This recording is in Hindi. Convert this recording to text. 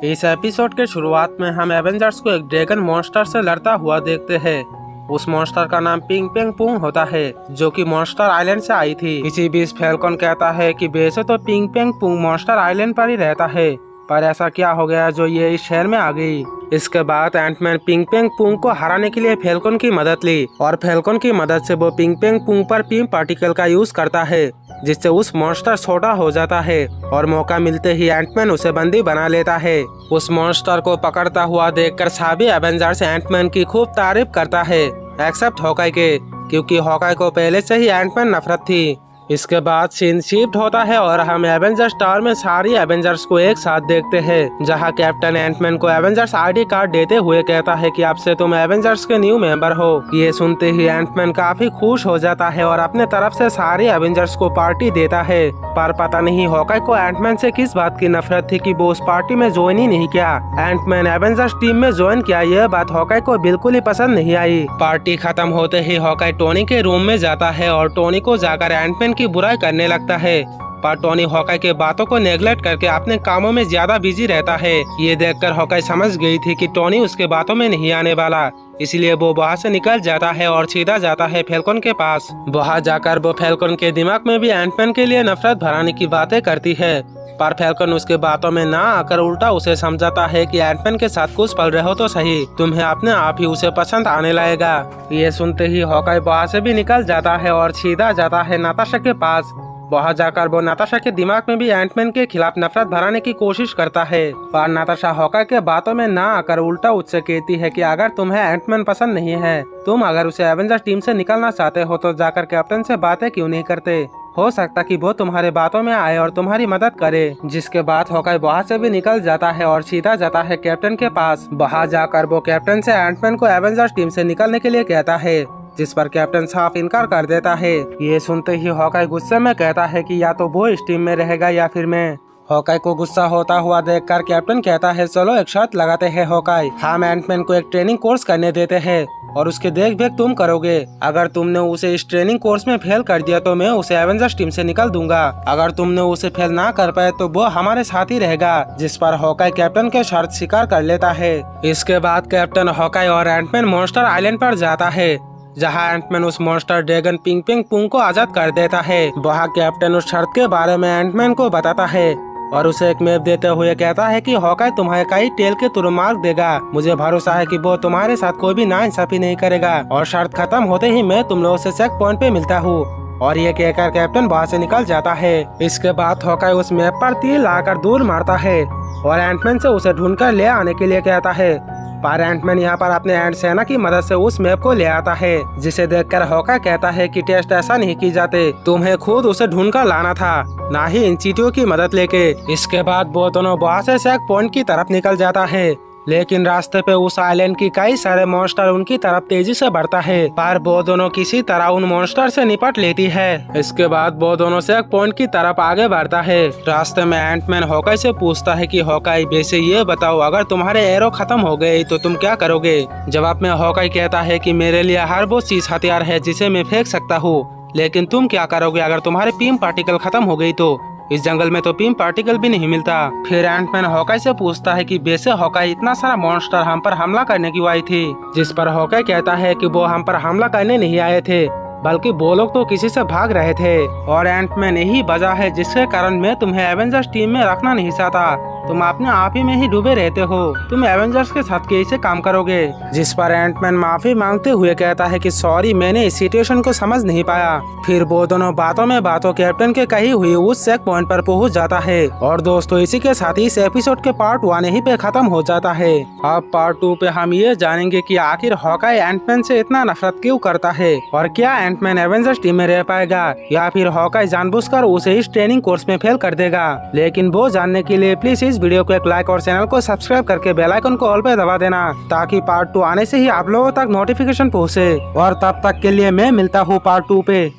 इस एपिसोड के शुरुआत में हम एवेंजर्स को एक ड्रैगन मॉन्स्टर से लड़ता हुआ देखते हैं। उस मॉन्स्टर का नाम पिंग पेंग पुंग होता है, जो कि मॉन्स्टर आइलैंड से आई थी। इसी बीच फैल्कन कहता है कि वैसे तो पिंग पेंग पुंग मॉन्स्टर आइलैंड पर ही रहता है, पर ऐसा क्या हो गया जो ये इस शहर में आ गई। इसके बाद एंटमैन पिंग पेंग पुंग को हराने के लिए फैल्कन की मदद ली और फैल्कन की मदद से वो पिंग पेंग पुंग पर पीम पार्टिकल का यूज करता है, जिससे उस मॉन्स्टर छोटा हो जाता है और मौका मिलते ही एंटमैन उसे बंदी बना लेता है। उस मॉन्स्टर को पकड़ता हुआ देखकर सभी एवेंजर्स एंटमैन की खूब तारीफ करता है, एक्सेप्ट हॉकाई के, क्योंकि हॉकाई को पहले से ही एंटमैन नफरत थी। इसके बाद सीन शिफ्ट होता है और हम एवेंजर्स टावर में सारी एवेंजर्स को एक साथ देखते हैं, जहां कैप्टन एंटमैन को एवेंजर्स आईडी कार्ड देते हुए कहता है कि अब से तुम एवेंजर्स के न्यू मेंबर हो। ये सुनते ही एंटमैन काफी खुश हो जाता है और अपने तरफ से सारे एवेंजर्स को पार्टी देता है। पर पता नहीं हॉकाई को एंटमैन से किस बात की नफरत थी कि वो उस पार्टी में ज्वाइन ही नहीं किया। एंटमैन एवेंजर्स टीम में ज्वाइन किया, यह बात हॉकाई को बिल्कुल ही पसंद नहीं आई। पार्टी खत्म होते ही हॉकाई टोनी के रूम में जाता है और टोनी को जाकर एंटमैन की बुराई करने लगता है, पर टोनी हॉकाई के बातों को नेग्लेक्ट करके अपने कामों में ज्यादा बिजी रहता है। ये देखकर हॉकाई समझ गई थी कि टोनी उसके बातों में नहीं आने वाला, इसलिए वो वहाँ से निकल जाता है और सीधा जाता है फैल्कन के पास। वहाँ जाकर वो फैल्कन के दिमाग में भी एंटमैन के लिए नफरत भराने की बातें करती है, पर फैल्कन उसके बातों में ना आकर उल्टा उसे समझाता है कि एंटमैन के साथ कुछ पल रहो तो सही, तुम्हें अपने आप ही उसे पसंद आने लगेगा। ये सुनते ही हॉकाई वहाँ से भी निकल जाता है और सीधा जाता है नाताशा के पास। वहाँ जाकर वो नाताशा के दिमाग में भी एंटमैन के खिलाफ नफरत भराने की कोशिश करता है, पर नाताशा हॉकाई के बातों में ना आकर उल्टा उससे कहती है कि अगर तुम्हें एंटमैन पसंद नहीं है, तुम अगर उसे एवेंजर्स टीम से निकालना चाहते हो तो जाकर कैप्टन से बातें क्यों नहीं करते, हो सकता कि वो तुम्हारे बातों में आए और तुम्हारी मदद करे। जिसके बाद हॉकाई वहाँ से भी निकल जाता है और सीधा जाता है कैप्टन के पास। वहाँ जाकर वो कैप्टन से एंटमैन को एवेंजर्स टीम से निकालने के लिए कहता है, जिस पर कैप्टन साफ इनकार कर देता है। ये सुनते ही हॉकाई गुस्से में कहता है कि या तो वो इस टीम में रहेगा या फिर मैं। हॉकाई को गुस्सा होता हुआ देखकर कैप्टन कहता है, चलो एक शर्त लगाते हैं हॉकाई, हम एंटमैन को एक ट्रेनिंग कोर्स करने देते हैं और उसके देखरेख तुम करोगे। अगर तुमने उसे इस ट्रेनिंग कोर्स में फेल कर दिया तो मैं उसे एवेंजर्स टीम से निकाल दूंगा, अगर तुमने उसे फेल ना कर पाए तो वो हमारे साथ ही रहेगा। जिस पर हॉकाई कैप्टन के शर्त स्वीकार कर लेता है। इसके बाद कैप्टन हॉकाई और एंटमैन मॉन्स्टर आइलैंड पर जाता है, जहां एंटमैन उस मॉन्स्टर ड्रैगन पिंग पेंग पुंग को आजाद कर देता है। वहां कैप्टन उस शर्त के बारे में एंटमैन को बताता है और उसे एक मैप देते हुए कहता है कि हॉकाई तुम्हारे कई टेल के तुरंत मार्क देगा, मुझे भरोसा है कि वो तुम्हारे साथ कोई भी नाइंसाफी नहीं करेगा और शर्त खत्म होते ही मैं तुम लोगों से चेक पॉइंट पे मिलता हूँ। और ये कहकर कैप्टन वहाँ से निकल जाता है। इसके बाद हॉकाई उस मैप पर तीर लाकर दूर मारता है और एंटमैन से उसे ढूंढकर ले आने के लिए कहता है, पर एंटमैन यहाँ पर अपने एंट सेना की मदद से उस मैप को ले आता है, जिसे देखकर हॉकाई कहता है कि टेस्ट ऐसा नहीं की जाते, तुम्हें खुद उसे ढूंढकर लाना था, ना ही इन चीटियों की मदद लेके। इसके बाद वो दोनों वहाँ से चेक पॉइंट की तरफ निकल जाता है, लेकिन रास्ते पे उस आइलैंड की कई सारे मॉन्स्टर उनकी तरफ तेजी से बढ़ता है, पर वो दोनों किसी तरह उन मॉन्स्टर से निपट लेती है। इसके बाद वो दोनों चेक पॉइंट की तरफ आगे बढ़ता है। रास्ते में एंटमैन हॉकाई से पूछता है कि हॉकाई वैसे ये बताओ, अगर तुम्हारे एरो खत्म हो गए तो तुम क्या करोगे। जवाब में हॉकाई कहता है कि मेरे लिए हर वो चीज हथियार है जिसे मैं फेंक सकता हूँ, लेकिन तुम क्या करोगे अगर तुम्हारे पीम पार्टिकल खत्म हो गई तो। इस जंगल में तो पीम पार्टिकल भी नहीं मिलता। फिर एंटमैन हॉकाई से पूछता है कि वैसे हॉकाई इतना सारा मॉन्स्टर हम पर हमला करने क्यों आई थी। जिस पर हॉकाई कहता है कि वो हम पर हमला करने नहीं आए थे, बल्कि वो लोग तो किसी से भाग रहे थे और एंटमैन यही वजह है जिसके कारण मैं तुम्हें एवेंजर्स टीम में रखना नहीं चाहता। तुम अपने आप ही में ही डूबे रहते हो, तुम एवेंजर्स के साथ कैसे काम करोगे। जिस पर एंटमैन माफी मांगते हुए कहता है कि सॉरी, मैंने इस सिचुएशन को समझ नहीं पाया। फिर वो दोनों बातों में बातों कैप्टन के कही हुई उस चेक पॉइंट पर पहुंच जाता है। और दोस्तों, इसी के साथ इस एपिसोड के पार्ट 1 यहीं पे खत्म हो जाता है। अब पार्ट 2 पे हम ये जानेंगे कि आखिर हॉकाई एंटमैन से इतना नफरत क्यों करता है और क्या एंटमैन एवेंजर्स टीम में रह पाएगा या फिर हॉकाई जानबूझकर उसे इस ट्रेनिंग कोर्स में फेल कर देगा। लेकिन वो जानने के लिए प्लीज इस वीडियो को एक लाइक और चैनल को सब्सक्राइब करके बेल आइकन को ऑल पे दबा देना, ताकि पार्ट 2 आने से ही आप लोगों तक नोटिफिकेशन पहुंचे। और तब तक के लिए मैं मिलता हूँ पार्ट 2 पे।